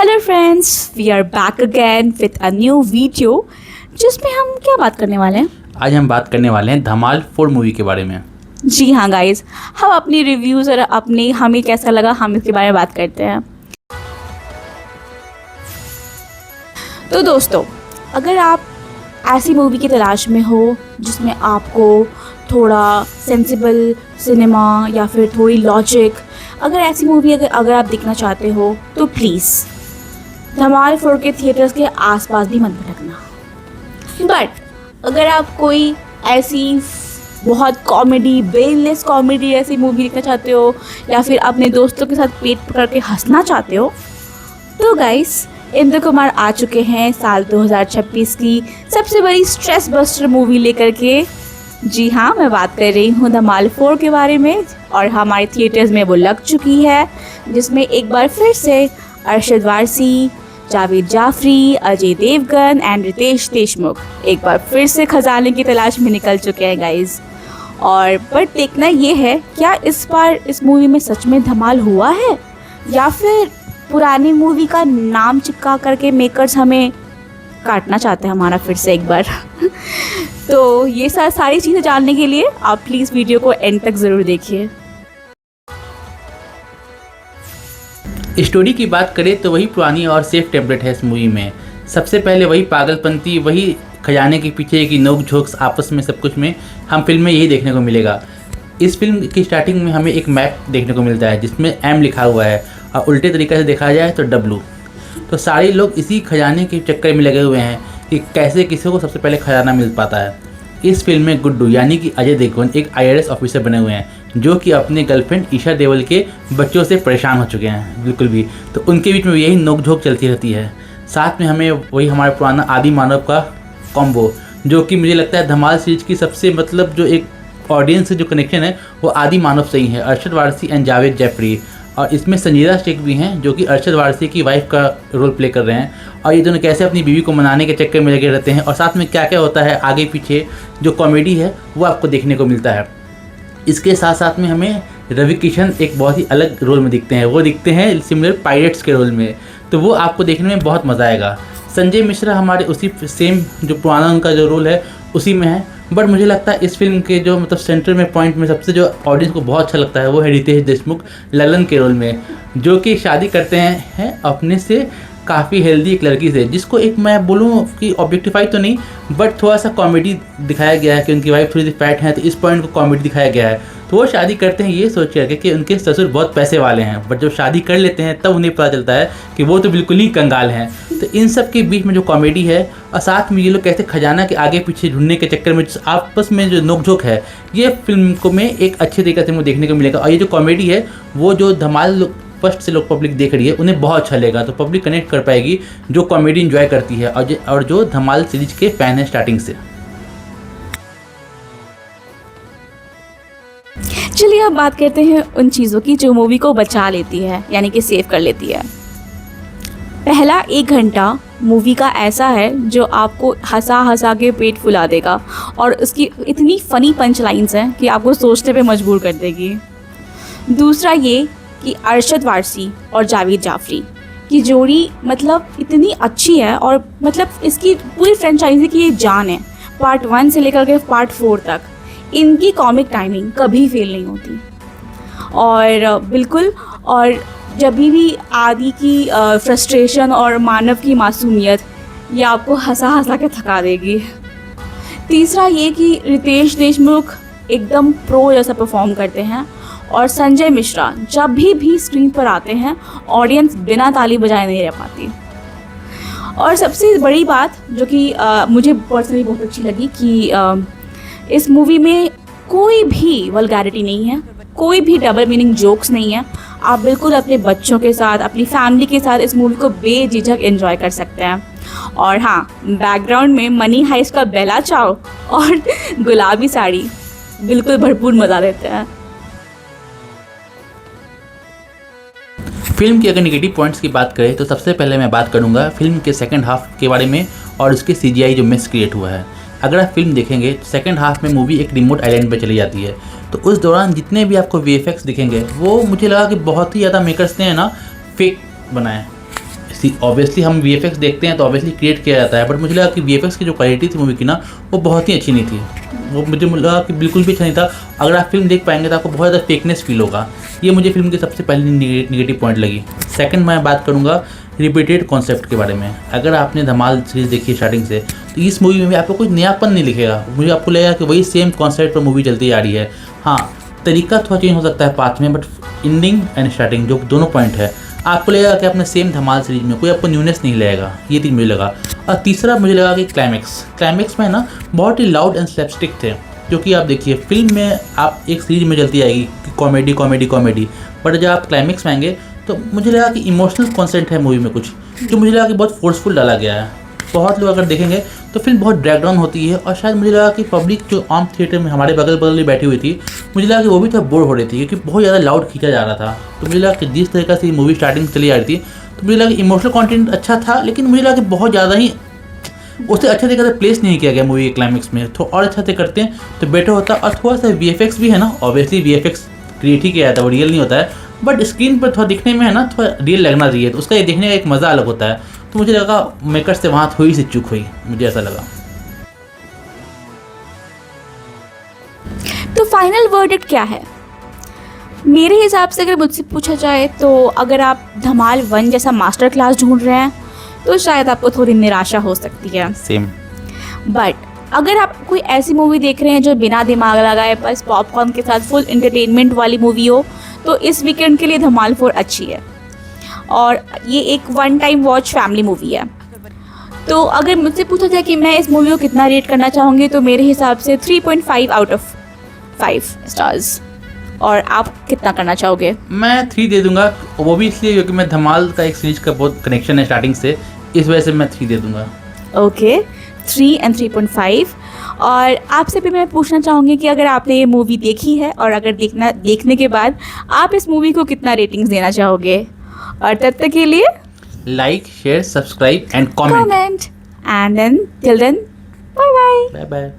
Hello friends, we are back again with a new video जिसमें हम क्या बात करने वाले हैं। आज हम बात करने वाले हैं धमाल 4 मूवी के बारे में। जी हाँ गाइस, हम अपनी रिव्यूज़ और अपनी हमें कैसा लगा हम इसके बारे में बात करते हैं। तो दोस्तों, अगर आप ऐसी मूवी की तलाश में हो जिसमें आपको थोड़ा सेंसिबल सिनेमा या फिर थोड़ी लॉजिक, अगर ऐसी मूवी अगर आप देखना चाहते हो तो प्लीज़ धमाल 4 के थिएटर्स के आसपास भी मत भटकना। बट अगर आप कोई ऐसी बहुत कॉमेडी, ब्रेनलेस कॉमेडी ऐसी मूवी देखना चाहते हो या फिर अपने दोस्तों के साथ पेट पकड़ के हंसना चाहते हो तो गाइस, इंद्र कुमार आ चुके हैं साल 2026 की सबसे बड़ी स्ट्रेस बस्टर मूवी लेकर के। जी हाँ, मैं बात कर रही हूँ धमाल 4 के बारे में और हमारे थिएटर्स में वो लग चुकी है, जिसमें एक बार फिर से अरशद वारसी, जावेद जाफरी, अजय देवगन एंड रितेश देशमुख एक बार फिर से खजाने की तलाश में निकल चुके हैं गाइज। और बट देखना ये है, क्या इस बार इस मूवी में सच में धमाल हुआ है या फिर पुरानी मूवी का नाम चिपका करके मेकर्स हमें काटना चाहते हैं हमारा फिर से एक बार। तो ये सारी चीज़ें जानने के लिए आप प्लीज़ वीडियो को एंड तक ज़रूर देखिए। स्टोरी की बात करें तो वही पुरानी और सेफ टेम्पलेट है इस मूवी में। सबसे पहले वही पागलपंती, वही खजाने के पीछे की नोक झोंक आपस में सब कुछ में हम फिल्म में यही देखने को मिलेगा। इस फिल्म की स्टार्टिंग में हमें एक मैप देखने को मिलता है जिसमें एम लिखा हुआ है और उल्टे तरीके से देखा जाए तो डब्लू। तो सारे लोग इसी खजाने के चक्कर में लगे हुए हैं कि कैसे किसी को सबसे पहले खजाना मिल पाता है। इस फिल्म में गुड्डू यानी कि अजय देवगन एक IAS ऑफिसर बने हुए हैं जो कि अपने गर्लफ्रेंड ईशा देओल के बच्चों से परेशान हो चुके हैं बिल्कुल भी। तो उनके बीच में यही नोकझोंक चलती रहती है। साथ में हमें वही हमारा पुराना आदि मानव का कॉम्बो, जो कि मुझे लगता है धमाल सीरीज की सबसे जो एक ऑडियंस से जो कनेक्शन है वो आदि मानव से ही है, अरशद वारसी एंड जावेद जाफरी। और इसमें संजीदा शेख भी हैं जो कि अरशद वारसी की वाइफ का रोल प्ले कर रहे हैं। और ये दोनों कैसे अपनी बीवी को मनाने के चक्कर में लगे रहते हैं और साथ में क्या क्या होता है आगे पीछे, जो कॉमेडी है वो आपको देखने को मिलता है। इसके साथ साथ में हमें रवि किशन एक बहुत ही अलग रोल में दिखते हैं, वो दिखते हैं सिमिलर पायरेट्स के रोल में। तो वो आपको देखने में बहुत मज़ा आएगा। संजय मिश्रा हमारे उसी सेम जो पुराना उनका जो रोल है उसी में है। बट मुझे लगता है इस फिल्म के जो सेंटर में पॉइंट में सबसे जो ऑडियंस को बहुत अच्छा लगता है वो है रितेश देशमुख ललन के रोल में, जो कि शादी करते हैं अपने से काफ़ी हेल्दी एक लड़की से, जिसको एक मैं बोलूँ कि ऑब्जेक्टिफाई तो नहीं बट थोड़ा सा कॉमेडी दिखाया गया है कि उनकी वाइफ थोड़ी सी फैट है, तो इस पॉइंट को कॉमेडी दिखाया गया है। तो वो शादी करते हैं ये सोच करके कि उनके ससुर बहुत पैसे वाले हैं, बट जब शादी कर लेते हैं तब उन्हें पता चलता है कि वो तो बिल्कुल ही कंगाल हैं। तो इन सब के बीच में जो कॉमेडी है और साथ में ये लोग कैसे खजाना के आगे पीछे ढूंढने के चक्कर में आपस में जो नोकझोंक है, ये फिल्म को में एक अच्छे तरीके से मुझे देखने को मिलेगा। और ये जो कॉमेडी है वो जो धमाल फर्स्ट से लोग पब्लिक देख रही है उन्हें बहुत अच्छा लगेगा। तो पब्लिक कनेक्ट कर पाएगी जो कॉमेडी एंजॉय करती है और जो धमाल सीरीज के फैन है स्टार्टिंग से। चलिए अब बात करते हैं उन चीज़ों की जो मूवी को बचा लेती है, यानी कि सेव कर लेती है। पहला 1 घंटा मूवी का ऐसा है जो आपको हंसा हंसा के पेट फुला देगा और उसकी इतनी फ़नी पंच लाइन्स हैं कि आपको सोचने पे मजबूर कर देगी। दूसरा ये कि अरशद वारसी और जावेद जाफरी की जोड़ी मतलब इतनी अच्छी है और मतलब इसकी पूरी फ्रेंचाइजी की ये जान है। पार्ट 1 से लेकर के पार्ट 4 तक इनकी कॉमिक टाइमिंग कभी फेल नहीं होती। और बिल्कुल, और जब भी आदि की फ्रस्ट्रेशन और मानव की मासूमियत ये आपको हंसा हंसा के थका देगी। तीसरा ये कि रितेश देशमुख एकदम प्रो जैसा परफॉर्म करते हैं और संजय मिश्रा जब भी स्क्रीन पर आते हैं ऑडियंस बिना ताली बजाए नहीं रह पाती। और सबसे बड़ी बात जो कि मुझे पर्सनली बहुत अच्छी लगी कि इस मूवी में कोई भी वल्गैरिटी नहीं है, कोई भी डबल मीनिंग जोक्स नहीं है। आप बिल्कुल अपने बच्चों के साथ, अपनी फैमिली के साथ इस मूवी को बेझिझक एंजॉय कर सकते हैं। और हाँ, बैकग्राउंड में मनी हाइस्ट का बेला चाव और गुलाबी साड़ी बिल्कुल भरपूर मज़ा देते हैं। फिल्म की अगर नेगेटिव पॉइंट्स की बात करें तो सबसे पहले मैं बात करूंगा फिल्म के सेकंड हाफ के बारे में और उसके CGI जो मिस क्रिएट हुआ है। अगर आप फिल्म देखेंगे सेकंड हाफ में मूवी एक रिमोट आइलैंड पे चली जाती है, तो उस दौरान जितने भी आपको VFX दिखेंगे वो मुझे लगा कि बहुत ही ज़्यादा मेकर्स ने ना फेक बनाए। ऑब्वियसली हम VFX देखते हैं तो ऑब्वियसली क्रिएट किया जाता है, बट मुझे लगा कि VFX की जो क्वालिटी थी मूवी की ना, वो बहुत ही अच्छी नहीं थी। वो मुझे लगा कि बिल्कुल भी अच्छा नहीं था। अगर आप फिल्म देख पाएंगे तो आपको बहुत ज़्यादा फेकनेस फील होगा। ये मुझे फिल्म की सबसे पहली निगेटिव पॉइंट लगी। सेकंड मैं बात करूँगा रिपीटेड कॉन्सेप्ट के बारे में। अगर आपने धमाल सीरीज़ देखी है स्टार्टिंग से, तो इस मूवी में भी आपको कुछ नयापन नहीं दिखेगा। मुझे आपको लगेगा कि वही सेम कॉन्सेप्ट पर मूवी चलती आ रही है। हाँ, तरीका थोड़ा चेंज हो सकता है पाथ में, बट एंडिंग एंड स्टार्टिंग जो दोनों पॉइंट है, आपको लगेगा कि आपने सेम धमाल सीरीज में कोई आपको न्यूनेस नहीं लगेगा। ये चीज़ मुझे लगा। और तीसरा मुझे लगा कि क्लाइमैक्स में ना बहुत ही लाउड एंड स्लैपस्टिक थे, जो कि आप देखिए फिल्म में आप एक सीरीज में चलती आएगी कॉमेडी कॉमेडी कॉमेडी, बट जब आप क्लाइमैक्स में आएंगे तो मुझे लगा कि इमोशनल कॉन्सेप्ट है मूवी में कुछ, जो मुझे लगा कि बहुत फोर्सफुल डाला गया है। बहुत लोग अगर देखेंगे तो फिल्म बहुत ड्रैग डाउन होती है, और शायद मुझे लगा कि पब्लिक जो आम थिएटर में हमारे बगल बगल में बैठी हुई थी, मुझे लगा कि वो भी थोड़ा बोर हो रही थी, क्योंकि बहुत ज़्यादा लाउड खींचा जा रहा था। तो मुझे लगा कि जिस तरीके से मूवी स्टार्टिंग चली आ रही थी, तो मुझे लगा कि इमोशनल कंटेंट अच्छा था, लेकिन मुझे लगा कि बहुत ज़्यादा ही उससे अच्छे तरीके से प्लेस नहीं किया गया मूवी के क्लाइमैक्स में। तो और अच्छा से करते हैं तो बेटर होता। और थोड़ा सा VFX भी है ना, ऑब्वियसली VFX क्रिएट ही किया जाता है, वो रियल नहीं होता है, बट स्क्रीन पर थोड़ा दिखने में है ना, थोड़ा रियल लगना चाहिए, तो उसका ये देखने का एक मज़ा अलग होता है। तो मुझे लगा मेकर्स से वहाँ थोड़ी सी चूक हुई, मुझे ऐसा लगा। तो फाइनल वर्डिक्ट क्या है? मेरे हिसाब से अगर मुझसे पूछा जाए तो अगर आप धमाल 1 जैसा मास्टर क्लास ढूंढ रहे हैं तो शायद आपको थोड़ी निराशा हो सकती है। सेम। बट अगर आप कोई ऐसी मूवी देख रहे हैं जो बिना दिमाग लगाए बस पॉपकॉर्न के साथ फुल एंटरटेनमेंट वाली मूवी हो, तो इस वीकेंड के लिए धमाल 4 अच्छी है। और ये एक one time watch family movie है। तो अगर मुझसे पूछा जाए कि मैं इस मूवी को कितना रेट करना चाहूँगी, तो मेरे हिसाब से 3.5 आउट ऑफ 5 स्टार्स। और आप कितना करना चाहोगे? मैं 3 दे दूंगा, वो भी इसलिए क्योंकि मैं धमाल का एक सीरीज का बहुत कनेक्शन है स्टार्टिंग से, इस वजह से मैं 3 दे दूंगा। Okay, 3 and 3.5। और आपसे भी मैं पूछना चाहूँगी कि अगर आपने ये मूवी देखी है और अगर देखने के बाद आप इस मूवी को कितना रेटिंग्स देना चाहोगे? और तब तक के लिए like, share, subscribe and comment. And then till then, bye bye. Bye bye.